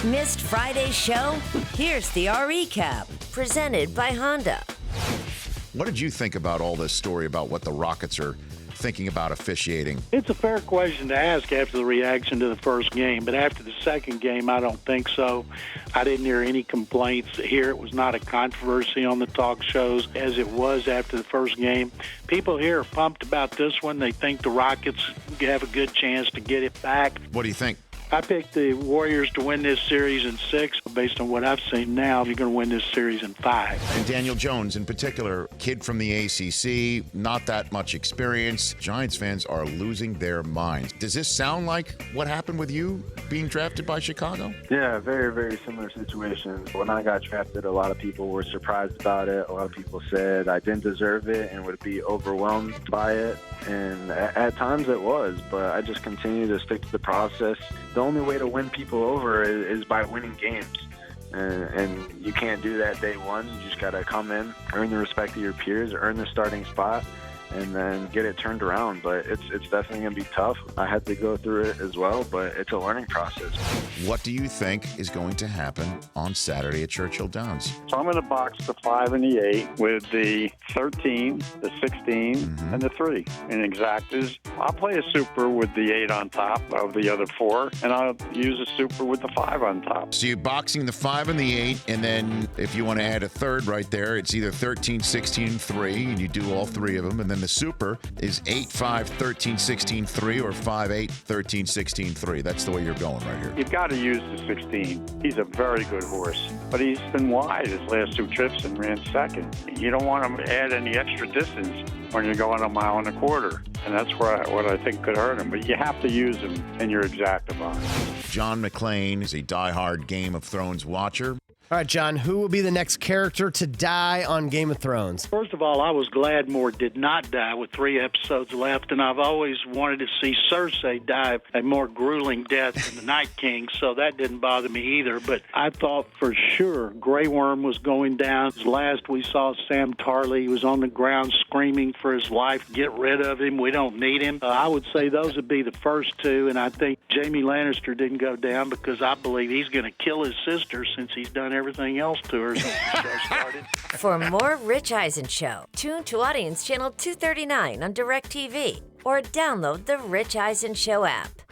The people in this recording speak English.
Missed Friday's show? Here's the recap, presented by Honda. What did you think about all this story about what the Rockets are thinking about officiating? It's a fair question to ask after the reaction to the first game, but after the second game, I don't think so. I didn't hear any complaints here. It was not a controversy on the talk shows as it was after the first game. People here are pumped about this one. They think the Rockets have a good chance to get it back. What do you think? I picked the Warriors to win this series in 6. Based on what I've seen now, you're going to win this series in 5. And Daniel Jones, in particular, kid from the ACC, not that much experience. Giants fans are losing their minds. Does this sound like what happened with you being drafted by Chicago? Yeah, very, very similar situation. When I got drafted, a lot of people were surprised about it. A lot of people said I didn't deserve it and would be overwhelmed by it. And at times it was, but I just continue to stick to the process. The only way to win people over is by winning games. And you can't do that day one. You just got to come in, earn the respect of your peers, earn the starting spot, and then get it turned around. But it's definitely going to be tough. I had to go through it as well, but it's a learning process. What do you think is going to happen on Saturday at Churchill Downs? So I'm going to box the 5 and the 8 with the 13, the 16, and the 3. In exactas, I'll play a super with the 8 on top of the other 4, and I'll use a super with the 5 on top. So you're boxing the 5 and the 8, and then if you want to add a third right there, it's either 13, 16, 3, and you do all 3 of them, and then the super is 8, 5, 13, 16, 3, or 5, 8, 13, 16, 3. That's the way you're going right here. You've got to use the 16. He's a very good horse, but he's been wide his last 2 trips and ran second. You don't want him to add any extra distance when you're going 1.25 miles, and that's what I think could hurt him. But you have to use him in your exacta box. John McClain is a diehard Game of Thrones watcher. All right, John, who will be the next character to die on Game of Thrones? First of all, I was glad Moore did not die with 3 episodes left, and I've always wanted to see Cersei die a more grueling death than the Night King, so that didn't bother me either. But I thought for sure Grey Worm was going down. Last we saw Sam Tarly, he was on the ground screaming for his life, get rid of him, we don't need him. I would say those would be the first 2, and I think Jaime Lannister didn't go down because I believe he's going to kill his sister since he's done everything else to her since the show started. For more Rich Eisen Show, tune to Audience Channel 239 on DirecTV or download the Rich Eisen Show app.